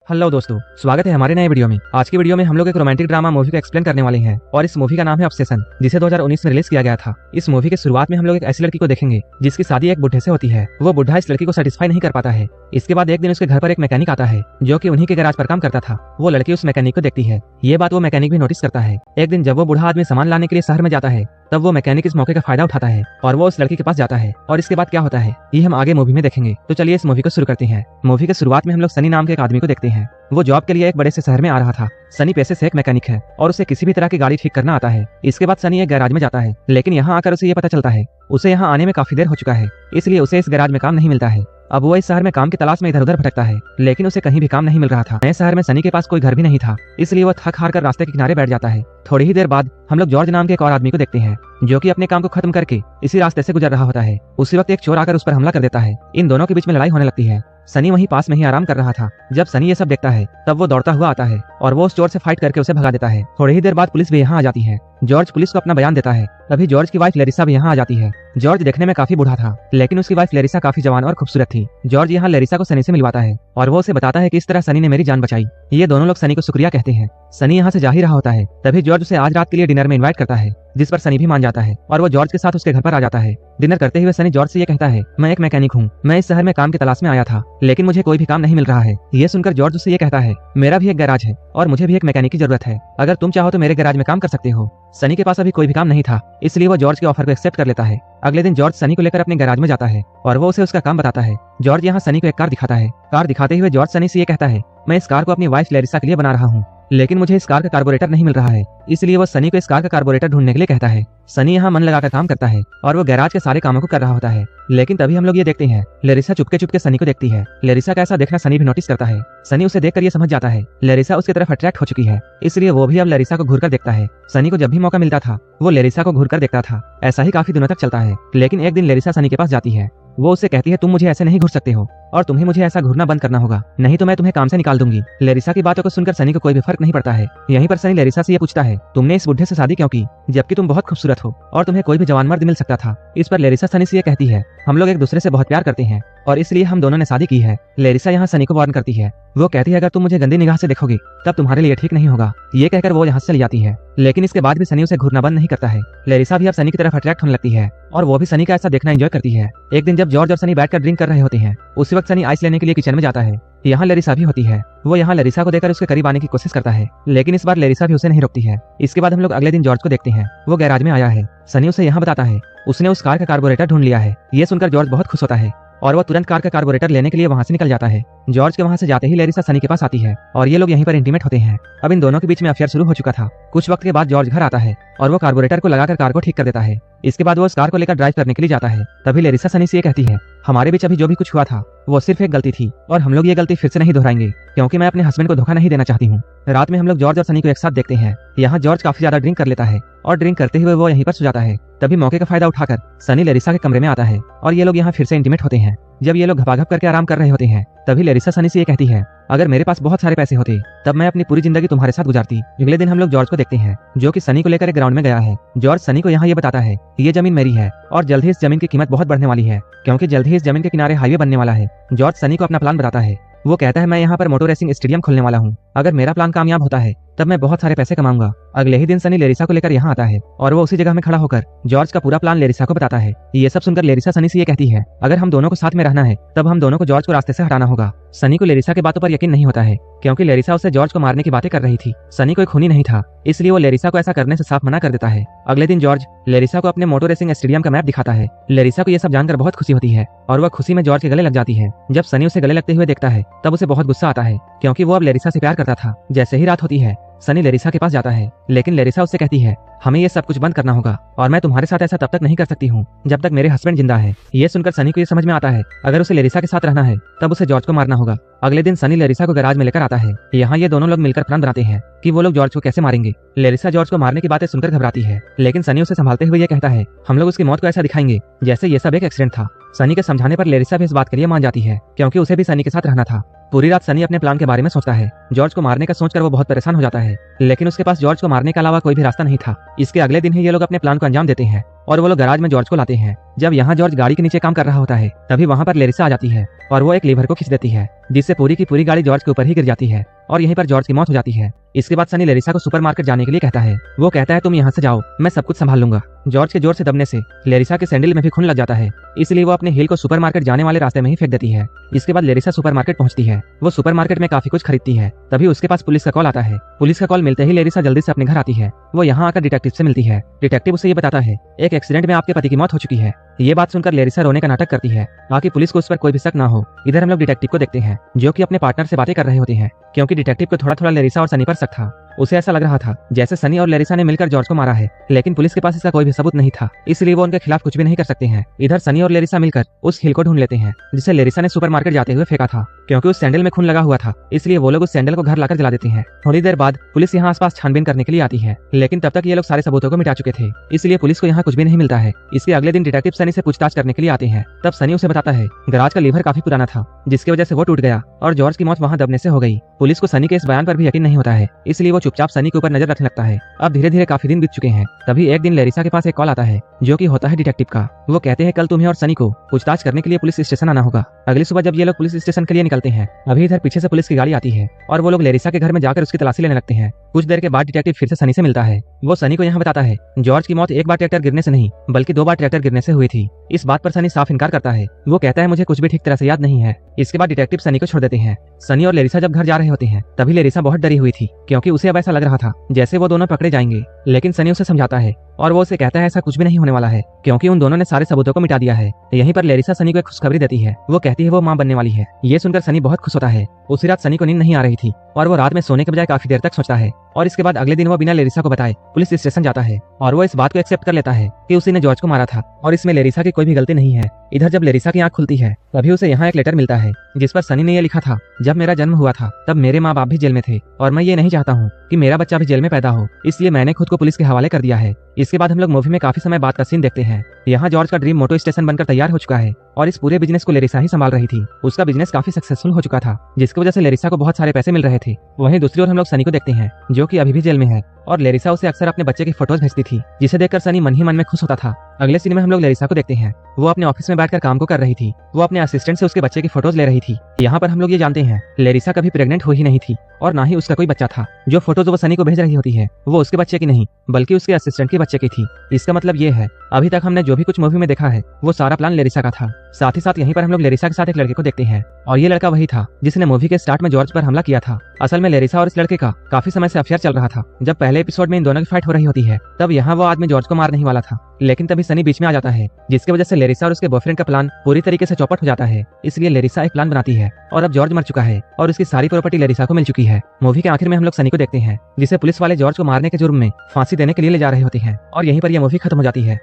Hello दोस्तों, स्वागत है हमारे नए वीडियो में। आज की वीडियो में हम लोग एक रोमांटिक ड्रामा मूवी को एक्सप्लेन करने वाले हैं और इस मूवी का नाम है ऑब्सेशन, जिसे 2019 में रिलीज किया गया था। इस मूवी के शुरुआत में हम लोग एक ऐसी लड़की को देखेंगे जिसकी शादी एक बुढ़े से होती है। वो बुढ़ा इस लड़की को सेटिस्फाई नहीं कर पाता है। इसके बाद एक दिन उसके घर पर एक मैकेनिक आता है जो कि उन्हीं के गैराज पर काम करता था। वो लड़की उस मैकेनिक को देखती है। ये बात वो मैकेनिक भी नोटिस करता है। एक दिन जब वो बूढ़ा आदमी सामान लाने के लिए शहर में जाता है तब वो मैकेनिक इस मौके का फायदा उठाता है और वो उस लड़की के पास जाता है और इसके बाद क्या होता है ये हम आगे मूवी में देखेंगे। तो चलिए इस मूवी को शुरू करते हैं। मूवी के शुरुआत में हम लोग सनी नाम के एक आदमी को देखते हैं। वो जॉब के लिए एक बड़े से शहर में आ रहा था। सनी पैसे से एक मैकेनिक है और उसे किसी भी तरह की गाड़ी ठीक करना आता है। इसके बाद सनी एक गैराज में जाता है, लेकिन यहाँ आकर उसे ये पता चलता है उसे यहाँ आने में काफी देर हो चुका है, इसलिए उसे इस गैराज में काम नहीं मिलता है। अब वो इस शहर में काम की तलाश में इधर उधर भटकता है, लेकिन उसे कहीं भी काम नहीं मिल रहा था। नए शहर में सनी के पास कोई घर भी नहीं था, इसलिए वो थक हार कर रास्ते के किनारे बैठ जाता है। थोड़ी ही देर बाद हम लोग जॉर्ज नाम के एक और आदमी को देखते हैं जो कि अपने काम को खत्म करके इसी रास्ते से गुजर रहा होता है। उसी वक्त एक चोर आकर उस पर हमला कर देता है। इन दोनों के बीच में लड़ाई होने लगती है। सनी वहीं पास में ही आराम कर रहा था। जब सनी ये सब देखता है तब वो दौड़ता हुआ आता है और वो उस चोर से फाइट करके उसे भगा देता है। थोड़ी ही देर बाद पुलिस भी यहाँ आ जाती है। जॉर्ज पुलिस को अपना बयान देता है। तभी जॉर्ज की वाइफ लेरिसा भी यहाँ आ जाती है। जॉर्ज देखने में काफी बूढ़ा था, लेकिन उसकी वाइफ लेरिसा काफी जवान और खूबसूरत थी। जॉर्ज यहाँ लेरिसा को सनी से मिलवाता है और वो उसे बताता है कि इस तरह सनी ने मेरी जान बचाई। ये दोनों लोग सनी को शुक्रिया कहते हैं। सनी यहाँ से जा ही रहा होता है, तभी जॉर्ज उसे आज रात के लिए डिनर में इनवाइट करता है, जिस पर सनी भी मान जाता है और वो जॉर्ज के साथ उसके घर पर आ जाता है। डिनर करते हुए सनी जॉर्ज से ये कहता है, मैं एक मैकेनिक हूँ, मैं इस शहर में काम की तलाश में आया था, लेकिन मुझे कोई भी काम नहीं मिल रहा है। ये सुनकर जॉर्ज उससे ये कहता है, मेरा भी एक गैराज है और मुझे भी एक मैकेनिक की जरूरत है, अगर तुम चाहो तो मेरे गैराज में काम कर सकते हो। सनी के पास अभी कोई भी काम नहीं था, इसलिए वो जॉर्ज के ऑफर को एक्सेप्ट कर लेता है। अगले दिन जॉर्ज सनी को लेकर अपने गैराज में जाता है और वो उसे उसका काम बताता है। जॉर्ज यहाँ सनी को एक कार दिखाता है। कार दिखाते हुए जॉर्ज सनी से ये कहता है, मैं इस कार को अपनी वाइफ लेरिसा के लिए बना रहा हूँ, लेकिन मुझे इस कार का कार्बोरेटर नहीं मिल रहा है, इसलिए वो सनी को इस कार का कार्बोरेटर ढूंढने के लिए कहता है। सनी यहाँ मन लगाकर काम करता है और वो गैराज के सारे कामों को कर रहा होता है, लेकिन तभी हम लोग ये देखते हैं लेरिसा चुपके चुपके सनी को देखती है। लेरिसा का ऐसा देखना सनी भी नोटिस करता है। सनी उसे देखकर ये समझ जाता है लेरिसा उसकी तरफ अट्रैक्ट हो चुकी है, इसलिए वो भी अब लेरिसा को घूरकर देखता है। सनी को जब भी मौका मिलता था वो लेरिसा को घूरकर देखता था। ऐसा ही काफी दिनों तक चलता है, लेकिन एक दिन लेरिसा सनी के पास जाती है। वो उससे कहती है, तुम मुझे ऐसे नहीं घूर सकते हो और तुम्हें मुझे ऐसा घूरना बंद करना होगा, नहीं तो मैं तुम्हें काम से निकाल दूंगी। लेरिसा की बातों को सुनकर सनी को कोई भी फर्क नहीं पड़ता है। यहीं पर सनी लेरिसा से ये पूछता है, तुमने इस बुढ़े से शादी क्यों की, जबकि तुम बहुत खूबसूरत हो और तुम्हें कोई भी जवान मर्द मिल सकता था। इस पर लेरिसा सनी से ये कहती है, हम लोग एक दूसरे से बहुत प्यार करते हैं और इसलिए हम दोनों ने शादी की है। लेरिसा यहाँ सनी को वार्न करती है। वो कहती है, अगर तुम मुझे गंदी निगाह से देखोगे तब तुम्हारे लिए ठीक नहीं होगा। ये कहकर वो यहाँ से चली जाती है, लेकिन इसके बाद भी सनी उसे घूरना बंद नहीं करता है। लेरिसा भी अब सनी की तरफ अट्रैक्ट होने लगती है और वो भी सनी का ऐसा देखना एंजॉय करती है। एक दिन जब जॉर्ज और सनी बैठकर ड्रिंक कर रहे होते हैं, उसी वक्त सनी आइस लेने के लिए किचन में जाता है। यहाँ लेरिसा भी होती है। वो यहाँ लेरिसा को देखकर उसके करीब आने की कोशिश करता है, लेकिन इस बार लेरिसा भी उसे नहीं रोकती है। इसके बाद हम लोग अगले दिन जॉर्ज को देखते हैं। वो गैराज में आया है। सनी उसे यहाँ बताता है उसने उस कार का कार्बोरेटर ढूंढ लिया है। ये सुनकर जॉर्ज बहुत खुश होता है और वो तुरंत कार का कार्बोरेटर लेने के लिए वहाँ से निकल जाता है। जॉर्ज के वहाँ से जाते ही लेरिसा सनी के पास आती है और ये लोग यहीं पर इंटीमेट होते हैं। अब इन दोनों के बीच में अफेयर शुरू हो चुका था। कुछ वक्त के बाद जॉर्ज घर आता है और वो कार्बोरेटर को लगाकर कार को ठीक कर देता है। इसके बाद वो उस कार को लेकर ड्राइव करने के लिए जाता है। तभी लेरिसा सनी से ये कहती है, हमारे बीच अभी जो भी कुछ हुआ था वो सिर्फ एक गलती थी और हम लोग ये गलती फिर से नहीं दोहराएंगे, क्योंकि मैं अपने हस्बैंड को धोखा नहीं देना चाहती हूँ। रात में हम लोग जॉर्ज और सनी को एक साथ देखते हैं। यहाँ जॉर्ज काफी ज्यादा ड्रिंक कर लेता है और ड्रिंक करते हुए वो यहीं पर सो जाता है। तभी मौके का फायदा उठाकर सनी लेरिसा के कमरे में आता है और ये लोग यहाँ फिर से इंटीमेट होते हैं। जब ये लोग घपाघप करके आराम कर रहे होते हैं तभी लेरिसा सनी से ये कहती है, अगर मेरे पास बहुत सारे पैसे होते तब मैं अपनी पूरी जिंदगी तुम्हारे साथ गुजारती। अगले दिन हम लोग जॉर्ज को देखते हैं जो कि सनी को लेकर एक ग्राउंड में गया है। जॉर्ज सनी को यहाँ ये बताता है, ये जमीन मेरी है और जल्द ही इस जमीन की कीमत बहुत बढ़ने वाली है, क्योंकि जल्द ही इस जमीन के किनारे हाईवे बनने वाला है। जॉर्ज सनी को अपना प्लान बताता है। वो कहता है, मैं यहाँ पर मोटर रेसिंग स्टेडियम खोलने वाला हूँ, अगर मेरा प्लान कामयाब होता है तब मैं बहुत सारे पैसे कमाऊंगा। अगले ही दिन सनी लेरिसा को लेकर यहाँ आता है और वो उसी जगह में खड़ा होकर जॉर्ज का पूरा प्लान लेरिसा को बताता है। ये सब सुनकर लेरिसा सनी से ये कहती है, अगर हम दोनों को साथ में रहना है तब हम दोनों को जॉर्ज को रास्ते से हटाना होगा। सनी को लेरिसा की बातों पर यकीन नहीं होता है, क्योंकि लेरिसा उसे जॉर्ज को मारने की बातें कर रही थी। सनी कोई खूनी नहीं था, इसलिए वो लेरिसा को ऐसा करने से साफ मना कर देता है। अगले दिन जॉर्ज लेरिसा को अपने मोटर रेसिंग स्टेडियम का मैप दिखाता है। लेरिसा को ये सब जानकर बहुत खुशी होती है और वह खुशी में जॉर्ज के गले लग जाती है। जब सनी उसे गले लगते हुए देखता है तब उसे बहुत गुस्सा आता है, क्योंकि वो अब लेरिसा से प्यार करता था। जैसे ही रात होती है सनी लेरिसा के पास जाता है, लेकिन लेरिसा उससे कहती है, हमें ये सब कुछ बंद करना होगा और मैं तुम्हारे साथ ऐसा तब तक नहीं कर सकती हूँ जब तक मेरे हस्बैंड जिंदा है। ये सुनकर सनी को ये समझ में आता है, अगर उसे लेरिसा के साथ रहना है तब उसे जॉर्ज को मारना होगा। अगले दिन सनी लेरिसा को गैराज में लेकर आता है। यहाँ ये दोनों लोग मिलकर प्लान बनाते हैं कि वो लोग जॉर्ज को कैसे मारेंगे। लेरिसा जॉर्ज को मारने की बातें सुनकर घबराती है, लेकिन सनी उसे संभालते हुए ये कहता है, हम लोग उसकी मौत को ऐसा दिखाएंगे जैसे ये सब एक एक्सीडेंट था। सनी के समझाने पर लेरिसा भी इस बात के लिए मान जाती है, क्योंकि उसे भी सनी के साथ रहना था। पूरी रात सनी अपने प्लान के बारे में सोचता है। जॉर्ज को मारने का सोचकर वो बहुत परेशान हो जाता है, लेकिन उसके पास जॉर्ज को मारने के अलावा कोई भी रास्ता नहीं था। इसके अगले दिन ही ये लोग अपने प्लान को अंजाम देते हैं और वो लोग गैराज में जॉर्ज को लाते हैं। जब यहाँ जॉर्ज गाड़ी के नीचे काम कर रहा होता है, तभी वहाँ पर लेरिसा आ जाती है और वो एक लीवर को खींच देती है, जिससे पूरी की पूरी गाड़ी जॉर्ज के ऊपर ही गिर जाती है और यहीं पर जॉर्ज की मौत हो जाती है। इसके बाद सनी लेरिसा को सुपरमार्केट जाने के लिए कहता है। वो कहता है तुम यहाँ से जाओ, मैं सब कुछ संभाल लूंगा। जॉर्ज के जोर से दबने से लेरिसा के सैंडल में भी खून लग जाता है, इसलिए वो अपने हील को सुपरमार्केट जाने वाले रास्ते में ही फेंक देती है। इसके बाद लेरिसा सुपरमार्केट पहुंचती है। वो सुपरमार्केट में काफी कुछ खरीदती है, तभी उसके पास पुलिस का कॉल आता है। पुलिस का कॉल मिलते ही लेरिसा जल्दी से अपने घर आती है। वो यहाँ आकर डिटेक्टिव से मिलती है। डिटेक्टिव उसे ये बताता है एक एक्सीडेंट में आपके पति की मौत हो चुकी है। ये बात सुनकर लेरिसा रोने का नाटक करती है ताकि पुलिस को उस पर कोई भी शक ना हो। इधर हम लोग डिटेक्टिव को देखते हैं, जो कि अपने पार्टनर से बातें कर रहे होते हैं, क्योंकि डिटेक्टिव को थोड़ा थोड़ा लेरिसा और सनी पर शक था। उसे ऐसा लग रहा था जैसे सनी और लेरिसा ने मिलकर जॉर्ज को मारा है, लेकिन पुलिस के पास इसका कोई भी सबूत नहीं था, इसलिए वो उनके खिलाफ कुछ भी नहीं कर सकते हैं। इधर सनी और लेरिसा मिलकर उस हील को ढूंढ लेते हैं जिसे लेरिसा ने सुपरमार्केट जाते हुए फेंका था। क्योंकि उस सैंडल में खून लगा हुआ था, इसलिए वो लोग उस सैंडल को घर लाकर जला देते हैं। थोड़ी देर बाद पुलिस यहाँ आसपास छानबीन करने के लिए आती है, लेकिन तब तक ये लोग सारे सबूतों को मिटा चुके थे, इसलिए पुलिस को यहाँ कुछ भी नहीं मिलता है। इसके अगले दिन डिटेक्टिव सनी से पूछताछ करने के लिए आते हैं। तब सनी उसे बताता है गैराज का लीवर काफी पुराना था, जिसकी वजह से वो टूट गया और जॉर्ज की मौत वहाँ दबने से हो गई। पुलिस को सनी के इस बयान पर भी यकीन नहीं होता है, इसलिए वो चुपचाप सनी के ऊपर नजर रखने लगता है। अब धीरे धीरे काफी दिन बीत चुके हैं, तभी एक दिन लेरिसा के पास एक कॉल आता है, जो कि होता है डिटेक्टिव का। वो कहते हैं कल तुम्हें और सनी को पूछताछ करने के लिए पुलिस स्टेशन आना होगा। अगली सुबह जब ये लोग पुलिस स्टेशन के लिए निकलते हैं, अभी इधर पीछे से पुलिस की गाड़ी आती है और वो लोग लेरिसा के घर में जाकर उसकी तलाशी लेने लगते हैं। कुछ देर के बाद डिटेक्टिव फिर से सनी से मिलता है। वो सनी को यहाँ बताता है जॉर्ज की मौत एक बार ट्रैक्टर गिरने से नहीं, बल्कि 2 बार ट्रैक्टर गिरने से हुई थी। इस बात पर सनी साफ इनकार करता है। वो कहता है मुझे कुछ भी ठीक तरह से याद नहीं है। इसके बाद डिटेक्टिव सनी को छोड़ देते हैं। सनी और लेरिसा जब घर जा रहे होते हैं, तभी लेरिसा बहुत डरी हुई थी, क्योंकि उसे अब ऐसा लग रहा था जैसे वो दोनों पकड़े जाएंगे, लेकिन सनी उसे समझाता है और वो उसे कहता है ऐसा कुछ भी नहीं होने वाला है, क्योंकि उन दोनों ने सारे सबूतों को मिटा दिया है। यहीं पर लेरिसा सनी को एक खुशखबरी देती है। वो कहती है वो मां बनने वाली है। ये सुनकर सनी बहुत खुश होता है। उसी रात सनी को नींद नहीं आ रही थी और वो रात में सोने के बजाय काफी देर तक सोचता है और इसके बाद अगले दिन वो बिना लेरिसा को बताए पुलिस स्टेशन जाता है और वो इस बात को एक्सेप्ट कर लेता है कि उसी ने जॉर्ज को मारा था और इसमें लेरिसा की कोई भी गलती नहीं है। इधर जब लेरिसा की आंख खुलती है, तभी उसे यहाँ एक लेटर मिलता है, जिस पर सनी ने ये लिखा था जब मेरा जन्म हुआ था तब मेरे माँ बाप भी जेल में थे और मैं ये नहीं चाहता हूँ कि मेरा बच्चा भी जेल में पैदा हो, इसलिए मैंने खुद को पुलिस के हवाले कर दिया है। इसके बाद हम लोग मूवी में काफी समय बाद का सीन देखते हैं। यहाँ जॉर्ज का ड्रीम मोटो स्टेशन बनकर तैयार हो चुका है और इस पूरे बिजनेस को लेरिसा ही संभाल रही थी। उसका बिजनेस काफी सक्सेसफुल हो चुका था, जिसकी वजह से लेरिसा को बहुत सारे पैसे मिल रहे थे। वहीं दूसरी ओर हम लोग सनी को देखते हैं, जो कि अभी भी जेल में है और लेरिसा उसे अक्सर अपने बच्चे की फोटोज भेजती थी, जिसे देखकर सनी मन ही मन में खुश होता था। अगले सीन में हम लोग लेरिसा को देखते हैं। वो अपने ऑफिस में बैठकर काम को कर रही थी। वो अपने असिस्टेंट से उसके बच्चे की फोटोज ले रही थी। यहाँ पर हम लोग ये जानते हैं लेरिसा कभी प्रेग्नेंट हुई ही नहीं थी और ना ही उसका कोई बच्चा था। जो फोटोज वो सनी को भेज रही होती है, वो उसके बच्चे की नहीं, बल्कि उसके असिस्टेंट के बच्चे की थी। इसका मतलब ये है अभी तक हमने जो भी कुछ मूवी में देखा है, वो सारा प्लान लेरिसा का था। साथ ही साथ यहीं पर हम लोग लेरिसा के साथ एक लड़के को देखते हैं और ये लड़का वही था जिसने मूवी के स्टार्ट में जॉर्ज पर हमला किया था। असल में लेरिसा और इस लड़के का काफी समय से अफेयर चल रहा था। जब पहले एपिसोड में इन दोनों की फाइट हो रही होती है, तब यहाँ वो आदमी जॉर्ज को मारने ही वाला था, लेकिन तभी सनी बीच में आ जाता है, जिसकी वजह से लेरिसा और उसके बॉयफ्रेंड का प्लान पूरी तरीके से चौपट हो जाता है। इसलिए लेरिसा एक प्लान बनाती है और अब जॉर्ज मर चुका है और उसकी सारी प्रॉपर्टी लेरिसा को मिल चुकी है। मूवी के आखिर में हम लोग सनी को देखते हैं, जिसे पुलिस वाले जॉर्ज को मारने के जुर्म में फांसी देने के लिए ले जा रहे होते हैं और यहीं पर यह मूवी खत्म हो जाती है।